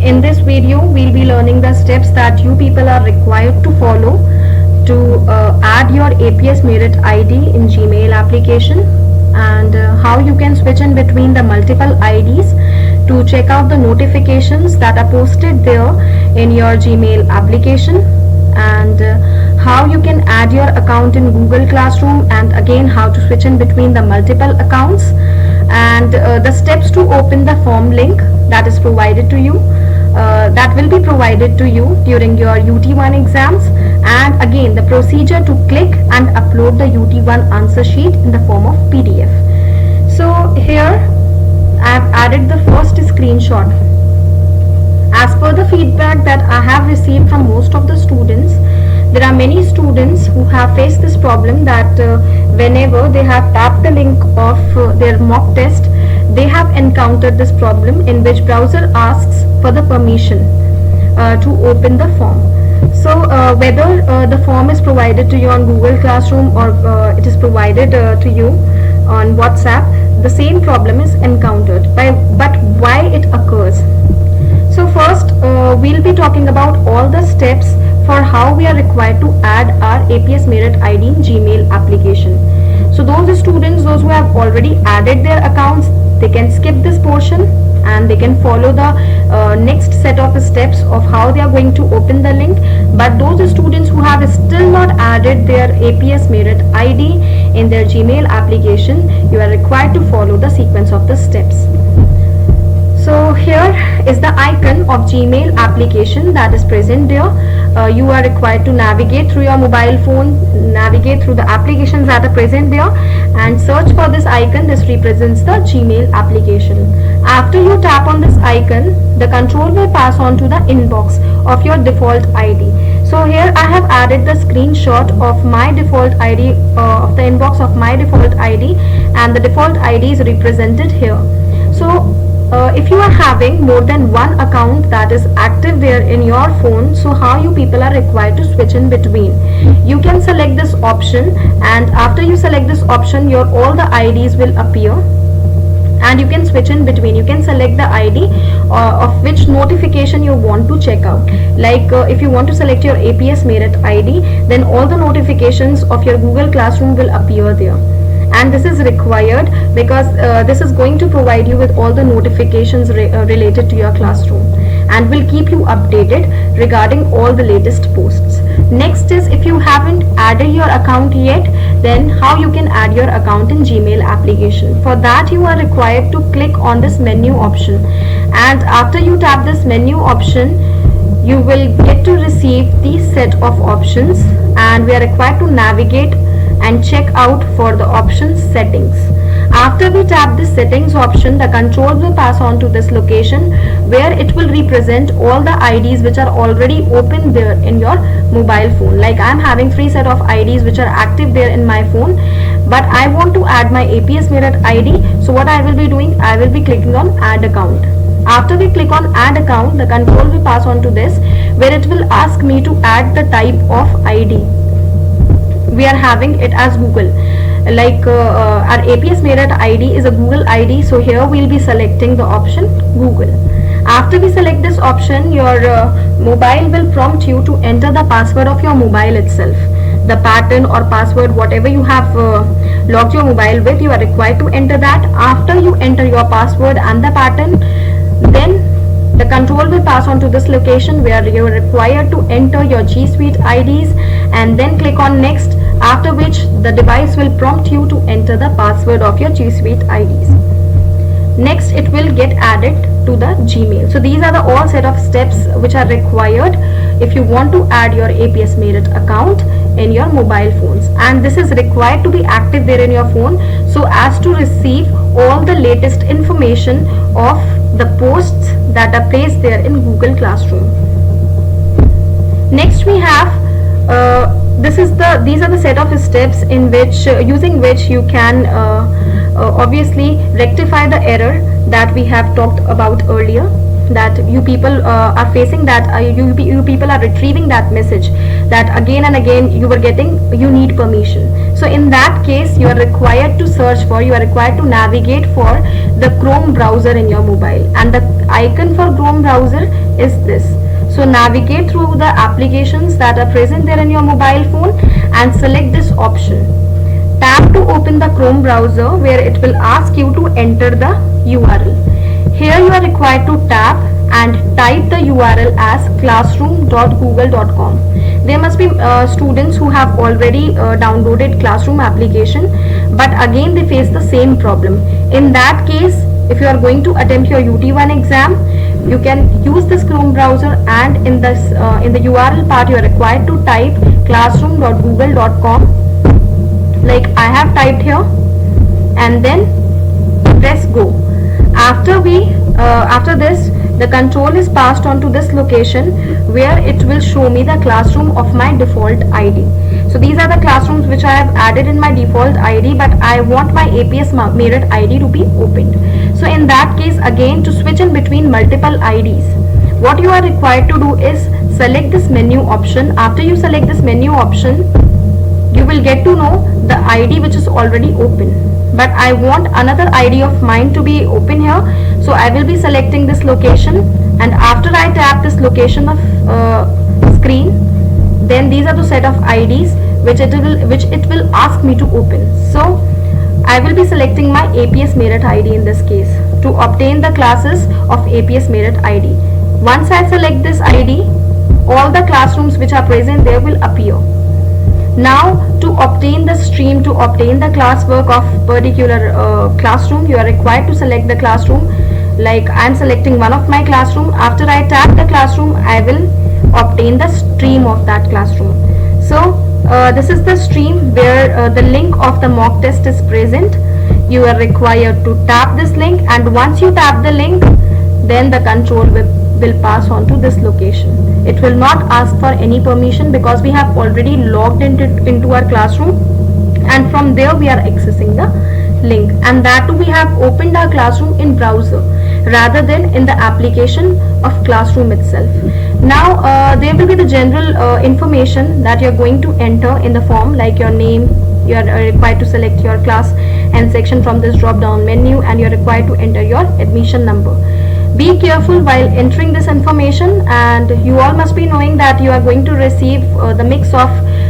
In this video, we'll be learning the steps that you people are required to follow to add your APS Merit ID in Gmail application, and how you can switch in between the multiple IDs to check out the notifications that are posted there in your Gmail application, and how you can add your account in Google Classroom, and again how to switch in between the multiple accounts, and the steps to open the form link that is provided to you, that will be provided to you during your UT1 exams, and again the procedure to click and upload the UT1 answer sheet in the form of PDF. So here I have added the first screenshot. As per the feedback that I have received from most of the students, there are many students who have faced this problem that whenever they have tapped the link of their mock test, they have encountered this problem in which browser asks for the permission to open the form. So whether the form is provided to you on Google Classroom or it is provided to you on WhatsApp, the same problem is encountered. But why it occurs? So first we'll be talking about all the steps for how we are required to add our APS Merit ID in Gmail application. So those students, those who have already added their accounts, they can skip this portion and they can follow the next set of steps of how they are going to open the link. But those students who have still not added their APS Merit ID in their Gmail application, you are required to follow the sequence of the steps. So here is the icon of Gmail application that is present there. You are required to navigate through your mobile phone, navigate through the applications that are present there, and search for this icon. This represents the Gmail application. After you tap on this icon, the control will pass on to the inbox of your default ID. So here I have added the screenshot of my default ID, of the inbox of my default ID, and the default ID is represented here. So if you are having more than one account that is active there in your phone, so how you people are required to switch in between? You can select this option, and after you select this option, your all the IDs will appear and you can switch in between. You can select the ID of which notification you want to check out. Like if you want to select your APS Merit ID, then all the notifications of your Google Classroom will appear there. And this is required because this is going to provide you with all the notifications related to your classroom, and will keep you updated regarding all the latest posts. Next is, if you haven't added your account yet, then how you can add your account in Gmail application. For that, you are required to click on this menu option, and after you tap this menu option, you will get to receive these set of options, and we are required to navigate and check out for the option settings. After we tap this settings option, the control will pass on to this location where it will represent all the IDs which are already open there in your mobile phone. Like I am having 3 set of IDs which are active there in my phone, but I want to add my APS Merit ID. So what I will be doing, I will be clicking on add account. After we click on add account, the control will pass on to this where it will ask me to add the type of ID. We are having it as Google. Like our APS Merit ID is a Google ID, so here we will be selecting the option Google. After we select this option, your mobile will prompt you to enter the password of your mobile itself. The pattern or password, whatever you have logged your mobile with, you are required to enter that. After you enter your password and the pattern, then the control will pass on to this location where you are required to enter your G Suite IDs, and then click on next, after which the device will prompt you to enter the password of your G Suite IDs. Next, it will get added to the Gmail. So these are the all set of steps which are required if you want to add your APS Merit account in your mobile phones, and this is required to be active there in your phone so as to receive all the latest information of the posts that are placed there in Google Classroom. Next we have these are the set of steps in which using which you can obviously rectify the error that we have talked about earlier. that you people are facing that you people are retrieving that message that again and again you were getting, you need permission. So in that case you are required to search for, you are required to navigate for the Chrome browser in your mobile, and the icon for Chrome browser is this. So navigate through the applications that are present there in your mobile phone and select this option. Tap to open the Chrome browser, where it will ask you to enter the URL. Here you are required to tap and type the URL as classroom.google.com. There must be students who have already downloaded Classroom application, but again they face the same problem. In that case, if you are going to attempt your UT1 exam, you can use this Chrome browser, and in the URL part you are required to type classroom.google.com, like I have typed here, and then press go. After this, the control is passed on to this location, where it will show me the classroom of my default ID. So these are the classrooms which I have added in my default ID, but I want my APS Merit ID to be opened. So in that case, again, to switch in between multiple IDs, what you are required to do is select this menu option. After you select this menu option, you will get to know the ID which is already open, but I want another ID of mine to be open here. So I will be selecting this location, and after I tap this location of screen, then these are the set of IDs which it will ask me to open. So I will be selecting my APS Merit ID in this case to obtain the classes of APS Merit ID. Once I select this ID, all the classrooms which are present there will appear. Now to obtain the stream, to obtain the classwork of particular classroom, you are required to select the classroom. Like I am selecting one of my classroom. After I tap the classroom, I will obtain the stream of that classroom. So this is the stream where the link of the mock test is present. You are required to tap this link, and once you tap the link, then the control will pass on to this location. It will not ask for any permission because we have already logged into our classroom, and from there we are accessing the link, and that too we have opened our classroom in browser rather than in the application of Classroom itself. Now there will be the general information that you are going to enter in the form, like your name. You are required to select your class and section from this drop down menu, and you are required to enter your admission number. Be careful while entering this information, and you all must be knowing that you are going to receive the mix of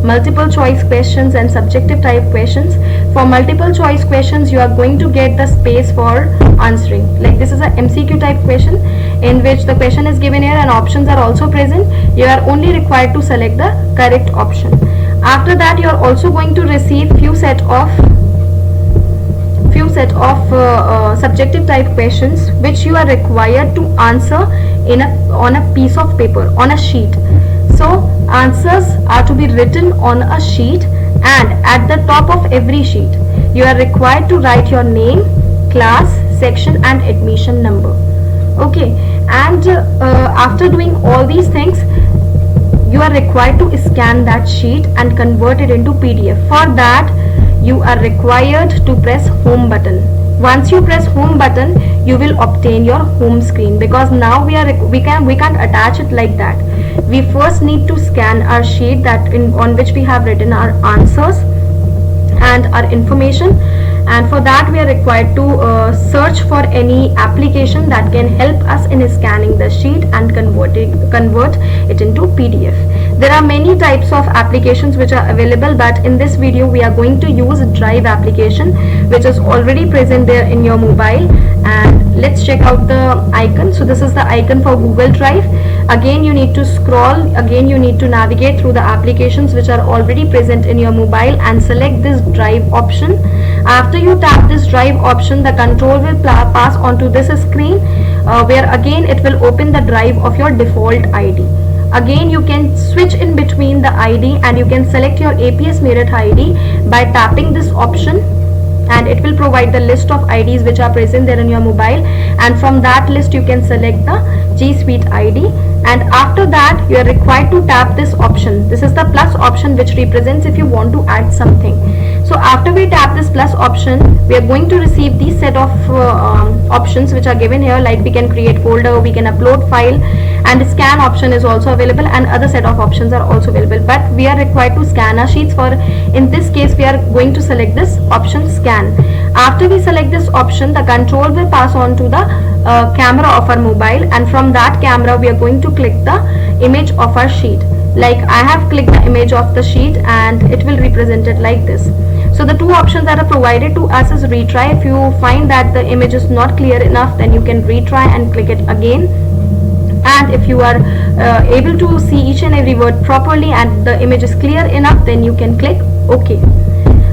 multiple choice questions and subjective type questions. For multiple choice questions, you are going to get the space for answering. Like this is a MCQ type question in which the question is given here and options are also present. You are only required to select the correct option. After that, you are also going to receive few set of subjective type questions which you are required to answer on a piece of paper, on a sheet. So answers are to be written on a sheet, and at the top of every sheet you are required to write your name, class, section and admission number. Okay, and after doing all these things, you are required to scan that sheet and convert it into PDF. For that, you are required to press home button. Once you press home button, you will obtain your home screen, because now we can't attach it like that. We first need to scan our sheet on which we have written our answers and our information, and for that we are required to search for any application that can help us in scanning the sheet and convert it into PDF. There are many types of applications which are available, but in this video we are going to use Drive application, which is already present there in your mobile. And let's check out the icon. So this is the icon for Google Drive. Again you need to scroll, again you need to navigate through the applications which are already present in your mobile and select this Drive option. After you tap this Drive option, the control will pass onto this screen where again it will open the drive of your default ID. Again you can switch in between the ID, and you can select your APS Merit ID by tapping this option, and it will provide the list of IDs which are present there in your mobile, and from that list you can select the G Suite ID, and after that you are required to tap this option. This is the plus option which represents if you want to add something. So after we tap this plus option, we are going to receive these set of options which are given here, like we can create folder, we can upload file, and scan option is also available, and other set of options are also available. But we are required to scan our sheets. For in this case we are going to select this option scan. After we select this option, the control will pass on to the camera of our mobile, and from that camera we are going to click the image of our sheet. Like I have clicked the image of the sheet and it will represent it like this. So the two options that are provided to us is retry. If you find that the image is not clear enough, then you can retry and click it again. And if you are able to see each and every word properly and the image is clear enough, then you can click OK.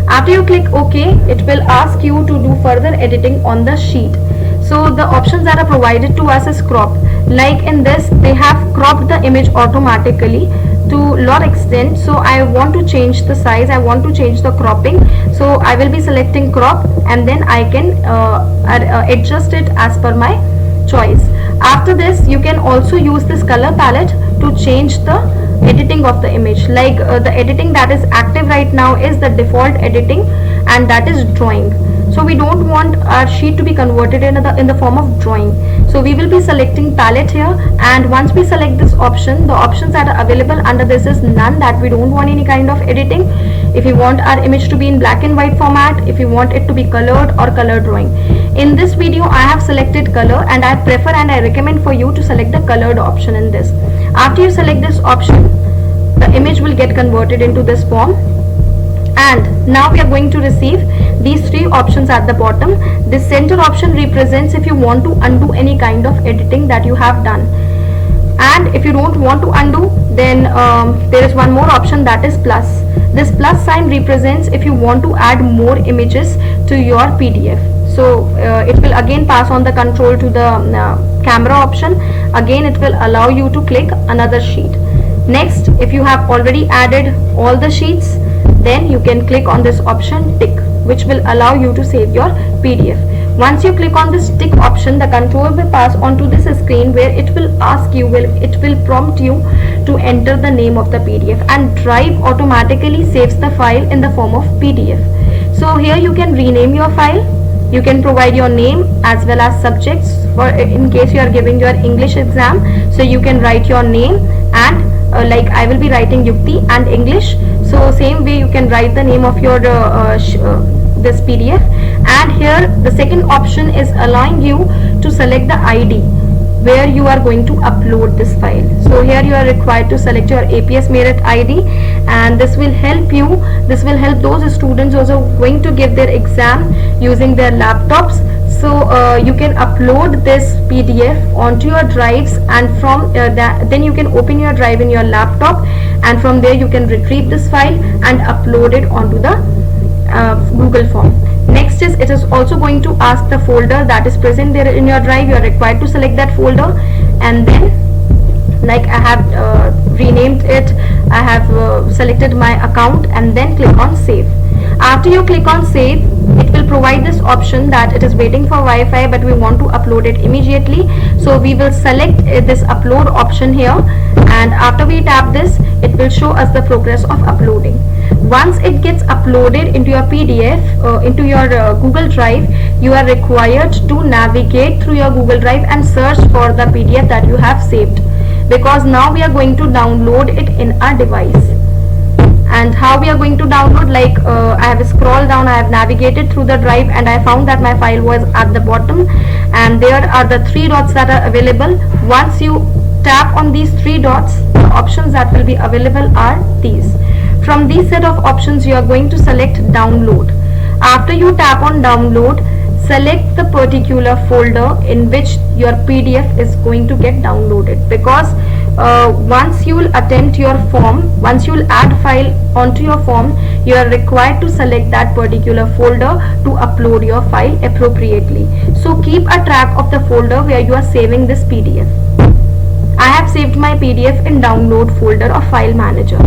After you click OK, it will ask you to do further editing on the sheet. So the options that are provided to us is crop. Like in this, they have cropped the image automatically to lot extent. So I want to change the size, I want to change the cropping. So I will be selecting crop, and then I can adjust it as per my choice. After this, you can also use this color palette to change the editing of the image. Like the editing that is active right now is the default editing, and that is drawing. So we don't want our sheet to be converted in the form of drawing. So we will be selecting palette here, and once we select this option, the options that are available under this is none, that we don't want any kind of editing. If you want our image to be in black and white format, if you want it to be colored or color drawing. In this video I have selected color, and I prefer and I recommend for you to select the colored option in this. After you select this option, the image will get converted into this form. And now we are going to receive these three options at the bottom. This center option represents if you want to undo any kind of editing that you have done. And if you don't want to undo, then there is one more option, that is plus. This plus sign represents if you want to add more images to your PDF. So it will again pass on the control to the camera option. Again it will allow you to click another sheet. Next, if you have already added all the sheets, then you can click on this option tick, which will allow you to save your PDF. Once you click on this tick option, the control will pass on to this screen where it will ask you, it will prompt you to enter the name of the PDF, and Drive automatically saves the file in the form of PDF. So here you can rename your file, you can provide your name as well as subjects, for in case you are giving your English exam, so you can write your name and like I will be writing Yukti and English, so same way you can write the name of your this PDF. And here the second option is allowing you to select the ID where you are going to upload this file. So here you are required to select your APS Merit ID, and this will help you, this will help those students who are going to give their exam using their laptops. So you can upload this PDF onto your drives, and from then you can open your drive in your laptop, and from there you can retrieve this file and upload it onto the Google form. Next is, it is also going to ask the folder that is present there in your drive. You are required to select that folder, and then like I have renamed it, I have selected my account, and then click on save. After you click on save, it will provide this option that it is waiting for Wi-Fi, but we want to upload it immediately. So we will select this upload option here, and after we tap this, it will show us the progress of uploading. Once it gets uploaded into your PDF, into your Google Drive, you are required to navigate through your Google Drive and search for the PDF that you have saved, because now we are going to download it in our device. And how we are going to download, like I have scrolled down, I have navigated through the drive, and I found that my file was at the bottom, and there are the three dots that are available. Once you tap on these three dots, the options that will be available are these. From these set of options, you are going to select download. After you tap on download, select the particular folder in which your PDF is going to get downloaded, because once you will attempt your form, once you will add file onto your form, you are required to select that particular folder to upload your file appropriately. So keep a track of the folder where you are saving this PDF. I have saved my PDF in download folder of file manager.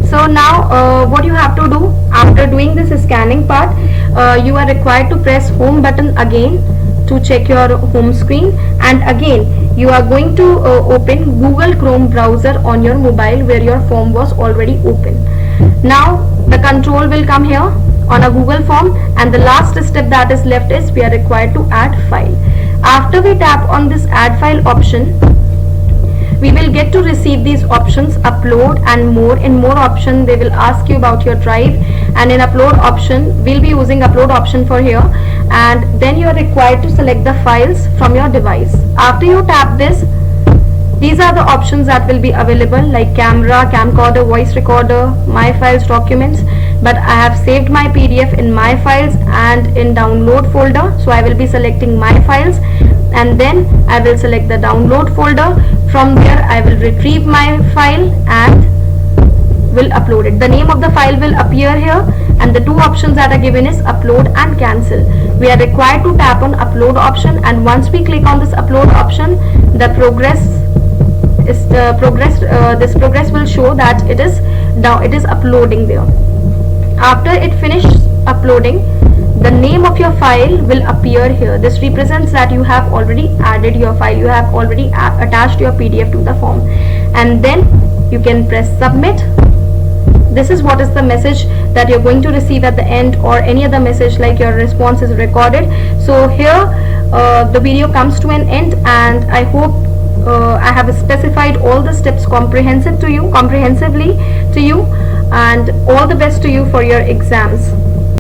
So now what you have to do after doing this scanning part, you are required to press home button again to check your home screen, and again you are going to open Google Chrome browser on your mobile where your form was already open. Now the control will come here on a Google form, and the last step that is left is we are required to add file. After we tap on this add file option, we will get to receive these options, upload and more. In more option they will ask you about your drive, and in upload option we'll be using upload option for here, and then you are required to select the files from your device. After you tap this, these are the options that will be available, like camera, camcorder, voice recorder, my files, documents, but I have saved my PDF in my files and in download folder, so I will be selecting my files, and then I will select the download folder. From there I will retrieve my file and will upload it. The name of the file will appear here, and the two options that are given is upload and cancel. We are required to tap on upload option, and once we click on this upload option, the progress will show that it is uploading there. After it finishes uploading, the name of your file will appear here. This represents that you have already added your file, you have already attached your PDF to the form, and then you can press submit. This is what is the message that you're going to receive at the end, or any other message like your response is recorded. So here the video comes to an end, and I hope I have specified all the steps comprehensively to you, and all the best to you for your exams.